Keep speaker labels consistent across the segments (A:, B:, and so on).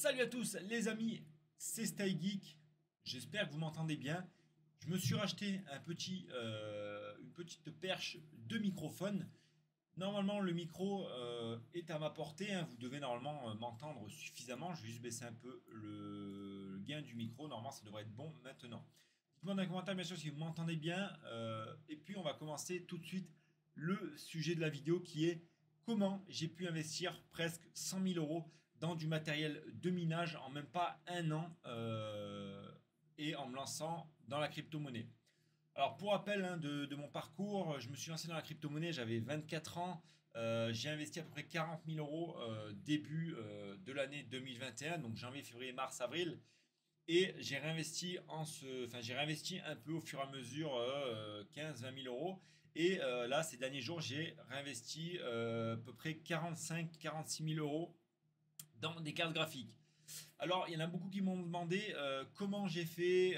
A: Salut à tous les amis, c'est StyGeek, j'espère que vous m'entendez bien. Je me suis racheté une petite perche de microphone. Normalement le micro est à ma portée, hein. Vous devez normalement m'entendre suffisamment. Je vais juste baisser un peu le gain du micro, normalement ça devrait être bon maintenant. Dites-moi dans les commentaires bien sûr si vous m'entendez bien. Et puis on va commencer tout de suite le sujet de la vidéo qui est comment j'ai pu investir presque 100 000 euros dans du matériel de minage en même pas un an et en me lançant dans la crypto-monnaie. Alors pour rappel, hein, de mon parcours, je me suis lancé dans la crypto-monnaie, j'avais 24 ans, j'ai investi à peu près 40 000 euros début de l'année 2021, donc janvier, février, mars, avril. Et j'ai réinvesti un peu au fur et à mesure 15-20 000 euros. Et là, ces derniers jours, j'ai réinvesti à peu près 45-46 000 euros dans des cartes graphiques. Alors, il y en a beaucoup qui m'ont demandé comment j'ai fait,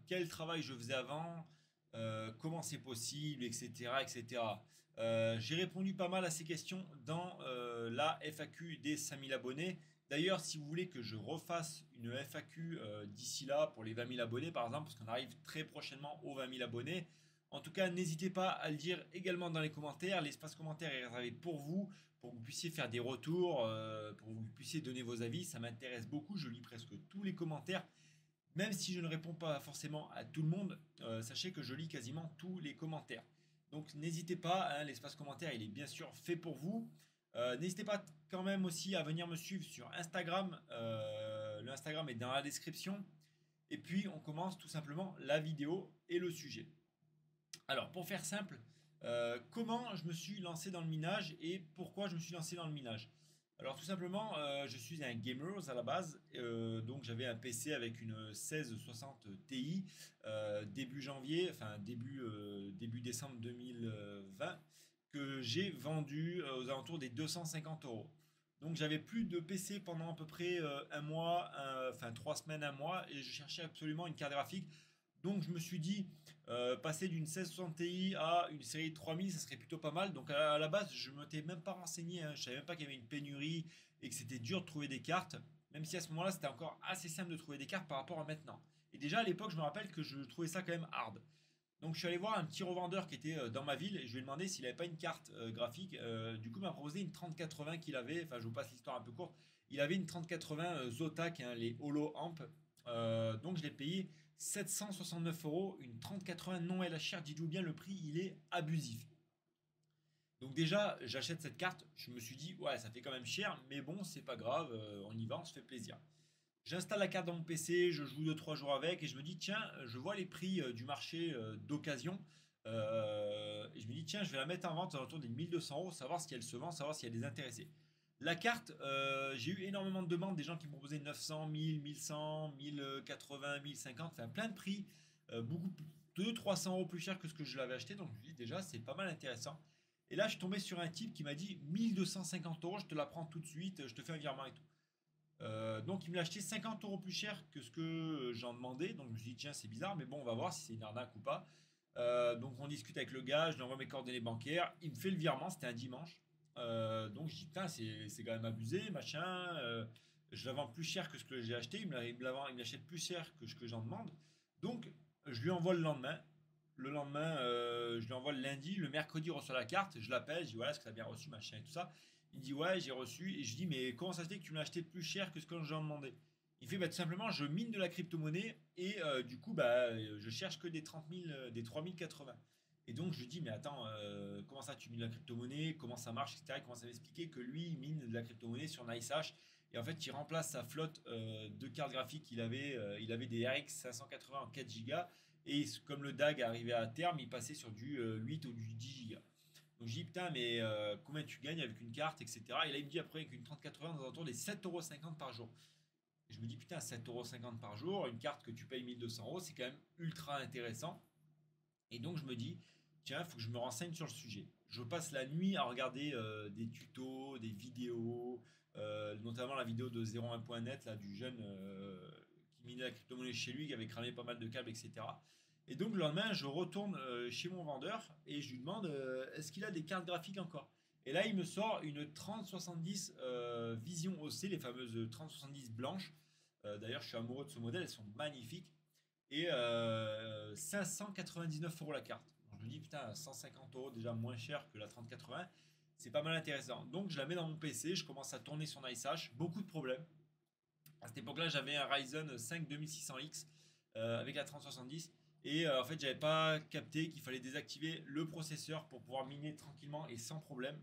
A: quel travail je faisais avant, comment c'est possible, etc. etc. J'ai répondu pas mal à ces questions dans la FAQ des 5000 abonnés. D'ailleurs, si vous voulez que je refasse une FAQ d'ici là pour les 20 000 abonnés, par exemple, parce qu'on arrive très prochainement aux 20 000 abonnés, en tout cas, n'hésitez pas à le dire également dans les commentaires. L'espace commentaire est réservé pour que vous puissiez faire des retours, pour que vous puissiez donner vos avis. Ça m'intéresse beaucoup. Je lis presque tous les commentaires. Même si je ne réponds pas forcément à tout le monde, sachez que je lis quasiment tous les commentaires. Donc n'hésitez pas, hein, l'espace commentaire, il est bien sûr fait pour vous. N'hésitez pas quand même aussi à venir me suivre sur Instagram. Le Instagram est dans la description. Et puis on commence tout simplement la vidéo et le sujet. Alors, pour faire simple, comment je me suis lancé dans le minage et pourquoi je me suis lancé dans le minage? Alors, tout simplement, je suis un gamer à la base, donc j'avais un PC avec une 1660 Ti début janvier, enfin début décembre 2020, que j'ai vendu aux alentours des 250 euros. Donc j'avais plus de PC pendant à peu près un mois, enfin 3 semaines, un mois, et je cherchais absolument une carte graphique. Donc je me suis dit, passer d'une 1660 Ti à une série 3000, ça serait plutôt pas mal. Donc à la base, je ne m'étais même pas renseigné, hein. Je savais même pas qu'il y avait une pénurie et que c'était dur de trouver des cartes. Même si à ce moment-là, c'était encore assez simple de trouver des cartes par rapport à maintenant. Et déjà à l'époque, je me rappelle que je trouvais ça quand même hard. Donc je suis allé voir un petit revendeur qui était dans ma ville et je lui ai demandé s'il n'avait pas une carte graphique. Du coup, il m'a proposé une 3080 qu'il avait. Enfin, je vous passe l'histoire un peu courte. Il avait une 3080 Zotac, hein, les Holo Amp. Donc je l'ai payé 769 euros. Une 3080 non LHR, dites-vous bien, le prix il est abusif. Donc déjà, j'achète cette carte. Je me suis dit, ouais, ça fait quand même cher, mais bon, c'est pas grave, on y va, on se fait plaisir. J'installe la carte dans mon PC, je joue 2-3 jours avec et je me dis tiens, je vois les prix du marché d'occasion et je me dis tiens, je vais la mettre en vente autour des 1200 euros, savoir si elle se vend, savoir si elle est intéressée. La carte, j'ai eu énormément de demandes, des gens qui me proposaient 900, 1000, 1100, 1080, 1050, enfin plein de prix, beaucoup 200-300 euros plus cher que ce que je l'avais acheté, donc je me dis déjà c'est pas mal intéressant. Et là je suis tombé sur un type qui m'a dit 1250 euros, je te la prends tout de suite, je te fais un virement et tout. Donc il me l'a acheté 50 euros plus cher que ce que j'en demandais. Donc je me suis dit tiens c'est bizarre mais bon on va voir si c'est une arnaque ou pas. Donc on discute avec le gars, je lui envoie mes coordonnées bancaires, il me fait le virement, c'était un dimanche. Donc je dis putain c'est quand même abusé machin. Je la vends plus cher que ce que j'ai acheté, il me l'achète plus cher que ce que j'en demande. Donc je lui envoie le lendemain. Le lendemain, je lui envoie le lundi, le mercredi il reçoit la carte, je l'appelle, je dis voilà est-ce que tu as bien reçu machin et tout ça. Il dit ouais j'ai reçu et je dis mais comment ça se fait que tu me l'as acheté plus cher que ce que j'en demandais? Il fait bah, tout simplement je mine de la crypto-monnaie et du coup bah je cherche que des 30 000, des 3080. Et donc je lui dis mais attends comment ça tu mines de la crypto-monnaie, comment ça marche etc. Il commence à m'expliquer que lui il mine de la crypto-monnaie sur NiceHash et en fait il remplace sa flotte de cartes graphiques il avait des RX 580 en 4 Go et comme le DAG arrivait à terme il passait sur du 8 ou du 10 Go. Donc je dis putain mais combien tu gagnes avec une carte etc. Et là il me dit après avec une 3080 dans autour des 7,50 € par jour. Et je me dis putain 7,50 € par jour, une carte que tu payes 1200 euros c'est quand même ultra intéressant. Et donc je me dis tiens il faut que je me renseigne sur le sujet. Je passe la nuit à regarder des tutos, des vidéos, notamment la vidéo de 01.net là du jeune qui minait la crypto-monnaie chez lui qui avait cramé pas mal de câbles etc. Et donc le lendemain, je retourne chez mon vendeur et je lui demande est-ce qu'il a des cartes graphiques encore. Et là, il me sort une 3070 Vision OC, les fameuses 3070 blanches. D'ailleurs, je suis amoureux de ce modèle, elles sont magnifiques. Et 599 € la carte. Donc, je me dis, putain, 150 € déjà moins cher que la 3080. C'est pas mal intéressant. Donc, je la mets dans mon PC, je commence à tourner son IceH. Beaucoup de problèmes. À cette époque-là, j'avais un Ryzen 5 2600X avec la 3070. Et en fait, j'avais pas capté qu'il fallait désactiver le processeur pour pouvoir miner tranquillement et sans problème.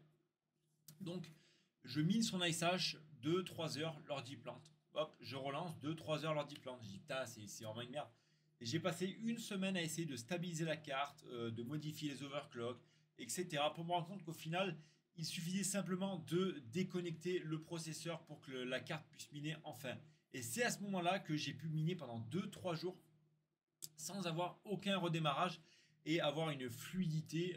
A: Donc, je mine son IceH 2-3 heures, l'ordi plante. Hop, je relance 2-3 heures, l'ordi plante. Je dis, putain, c'est vraiment une merde. Et j'ai passé une semaine à essayer de stabiliser la carte, de modifier les overclocks, etc. pour me rendre compte qu'au final, il suffisait simplement de déconnecter le processeur pour que la carte puisse miner enfin. Et c'est à ce moment-là que j'ai pu miner pendant 2-3 jours sans avoir aucun redémarrage et avoir une fluidité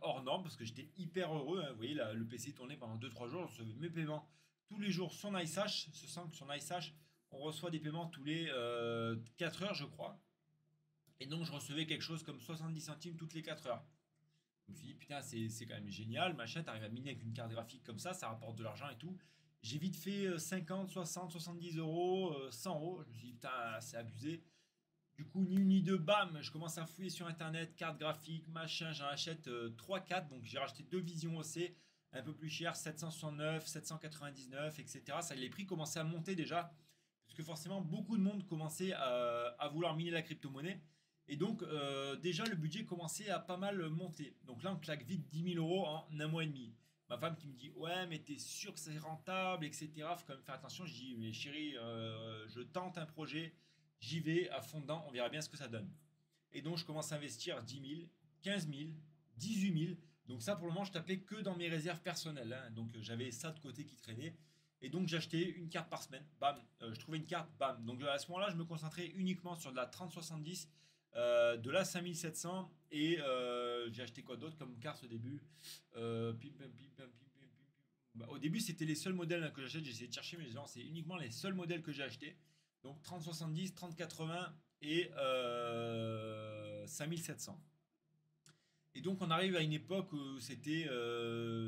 A: hors norme parce que j'étais hyper heureux. Hein. Vous voyez, le PC tournait pendant 2-3 jours, je recevais mes paiements tous les jours. Son IceH, se sent que son IceH, on reçoit des paiements tous les 4 heures, je crois. Et donc, je recevais quelque chose comme 70 centimes toutes les 4 heures. Je me suis dit, putain, c'est quand même génial, machin, t'arrives à miner avec une carte graphique comme ça rapporte de l'argent et tout. J'ai vite fait 50, 60, 70 €, 100 €. Je me suis dit, putain, c'est abusé. Du coup, ni une ni deux, bam, je commence à fouiller sur internet, carte graphique, machin, j'en achète 3-4. Donc j'ai racheté deux Vision OC, un peu plus cher, 769, 799, etc. Ça, les prix commençaient à monter déjà, parce que forcément, beaucoup de monde commençait à vouloir miner la crypto-monnaie. Et donc, déjà, le budget commençait à pas mal monter. Donc là, on claque vite 10 000 € en un mois et demi. Ma femme qui me dit, ouais, mais t'es sûr que c'est rentable, etc. Faut quand même faire attention. Je dis, mais chérie, je tente un projet, j'y vais à fond dedans, on verra bien ce que ça donne. Et donc, je commence à investir 10 000, 15 000, 18 000. Donc ça, pour le moment, je tapais que dans mes réserves personnelles. Hein. Donc j'avais ça de côté qui traînait. Et donc j'achetais une carte par semaine. Bam, je trouvais une carte, bam. Donc à ce moment-là, je me concentrais uniquement sur de la 3070, de la 5700. Et j'ai acheté quoi d'autre comme carte au début. Au début, c'était les seuls modèles que j'achète. J'ai essayé de chercher, mais c'est uniquement les seuls modèles que j'ai achetés. Donc 3070, 3080 et 5700. Et donc on arrive à une époque où c'était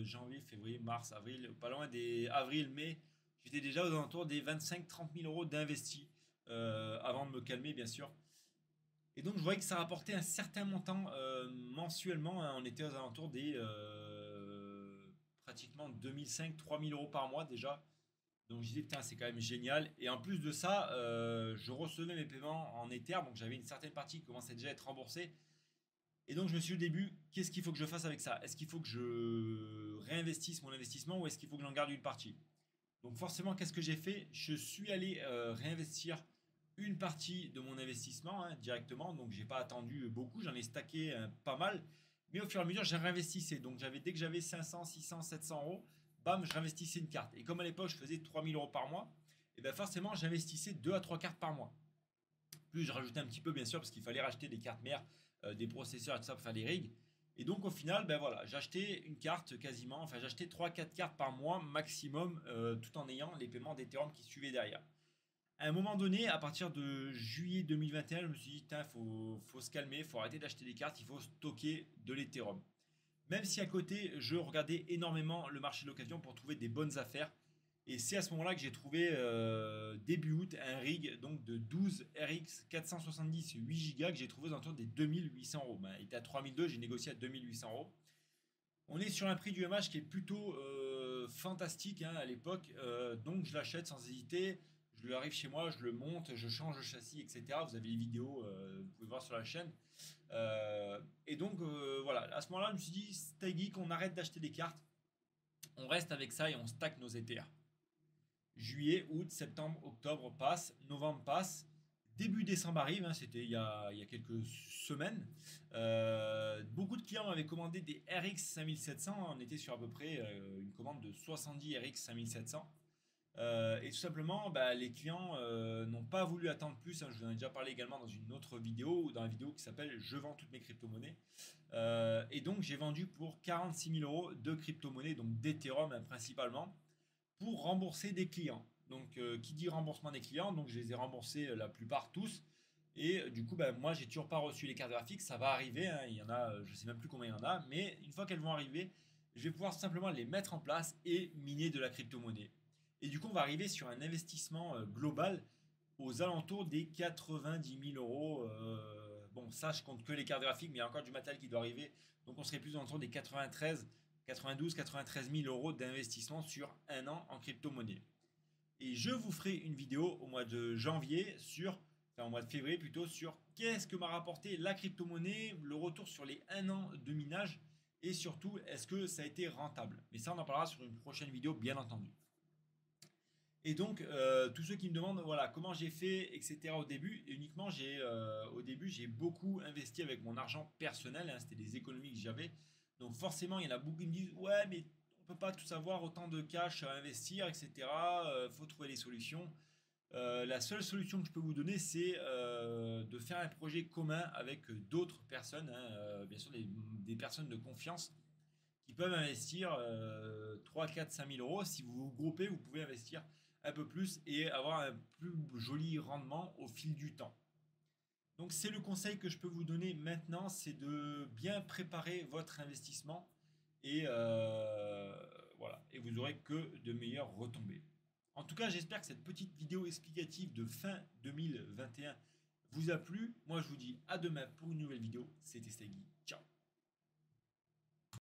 A: janvier, février, mars, avril, pas loin des avril, mai. J'étais déjà aux alentours des 25-30 000 € d'investis avant de me calmer, bien sûr. Et donc je voyais que ça rapportait un certain montant mensuellement. Hein. On était aux alentours des pratiquement 2005-3000 € par mois déjà. Donc je disais, putain, c'est quand même génial. Et en plus de ça, je recevais mes paiements en Ether. Donc j'avais une certaine partie qui commençait déjà à être remboursée. Et donc je me suis dit au début, qu'est-ce qu'il faut que je fasse avec ça? Est-ce qu'il faut que je réinvestisse mon investissement ou est-ce qu'il faut que j'en garde une partie? Donc forcément, qu'est-ce que j'ai fait? Je suis allé réinvestir une partie de mon investissement hein, directement. Donc j'ai pas attendu beaucoup, j'en ai stacké pas mal. Mais au fur et à mesure, j'ai réinvestissé. Donc dès que j'avais 500, 600, 700 €, bam, je réinvestissais une carte. Et comme à l'époque, je faisais 3000 € par mois, et bien forcément, j'investissais 2 à 3 cartes par mois. Plus je rajoutais un petit peu, bien sûr, parce qu'il fallait racheter des cartes mères, des processeurs et tout ça pour faire des rigs. Et donc au final, ben voilà, j'achetais une carte quasiment, enfin j'achetais 3-4 cartes par mois maximum, tout en ayant les paiements d'Ethereum qui suivaient derrière. À un moment donné, à partir de juillet 2021, je me suis dit, il faut se calmer, il faut arrêter d'acheter des cartes, il faut stocker de l'Ethereum. Même si à côté, je regardais énormément le marché de l'occasion pour trouver des bonnes affaires. Et c'est à ce moment-là que j'ai trouvé début août un rig donc de 12 RX 470 8 Go que j'ai trouvé aux alentours des 2800 €. Ben, il était à 3002, j'ai négocié à 2800 €. On est sur un prix du MH qui est plutôt fantastique hein, à l'époque. Donc je l'achète sans hésiter. Je lui arrive chez moi, je le monte, je change le châssis, etc. Vous avez les vidéos, vous pouvez voir sur la chaîne. Et donc voilà, à ce moment-là, je me suis dit, Stay Geek, on arrête d'acheter des cartes. On reste avec ça et on stack nos ETH. Juillet, août, septembre, octobre passe, novembre passe, début décembre arrive, hein, c'était il y a quelques semaines. Beaucoup de clients m'avaient commandé des RX 5700, on était sur à peu près une commande de 70 RX 5700. Et tout simplement, bah, les clients n'ont pas voulu attendre plus. Hein, je vous en ai déjà parlé également dans une autre vidéo, ou dans la vidéo qui s'appelle Je vends toutes mes crypto-monnaies. Et donc, j'ai vendu pour 46 000 € de crypto-monnaies, donc d'Ethereum hein, principalement, pour rembourser des clients. Donc, qui dit remboursement des clients, donc je les ai remboursés la plupart tous. Et du coup, bah, moi, j'ai toujours pas reçu les cartes graphiques. Ça va arriver. Hein, il y en a, je sais même plus combien il y en a, mais une fois qu'elles vont arriver, je vais pouvoir simplement les mettre en place et miner de la crypto-monnaie. Et du coup, on va arriver sur un investissement global aux alentours des 90 000 euros. Bon, ça, je compte que les cartes graphiques, mais il y a encore du matériel qui doit arriver. Donc, on serait plus aux alentours des 93 000 euros d'investissement sur un an en crypto-monnaie. Et je vous ferai une vidéo au mois de janvier enfin au mois de février plutôt, sur qu'est-ce que m'a rapporté la crypto-monnaie, le retour sur les 1 an de minage et surtout, est-ce que ça a été rentable. Mais ça, on en parlera sur une prochaine vidéo, bien entendu. Et donc, tous ceux qui me demandent voilà, comment j'ai fait, etc. au début, uniquement, au début, j'ai beaucoup investi avec mon argent personnel, hein, c'était des économies que j'avais. Donc forcément, il y en a beaucoup qui me disent, ouais, mais on ne peut pas tout avoir, autant de cash à investir, etc. Faut trouver des solutions. La seule solution que je peux vous donner, c'est de faire un projet commun avec d'autres personnes, hein, bien sûr des personnes de confiance qui peuvent investir 3, 4, 5 000 euros. Si vous vous groupez, vous pouvez investir un peu plus et avoir un plus joli rendement au fil du temps. Donc c'est le conseil que je peux vous donner maintenant, c'est de bien préparer votre investissement et voilà, et vous aurez que de meilleures retombées. En tout cas, j'espère que cette petite vidéo explicative de fin 2021 vous a plu. Moi, je vous dis à demain pour une nouvelle vidéo. C'était Stegui. Ciao.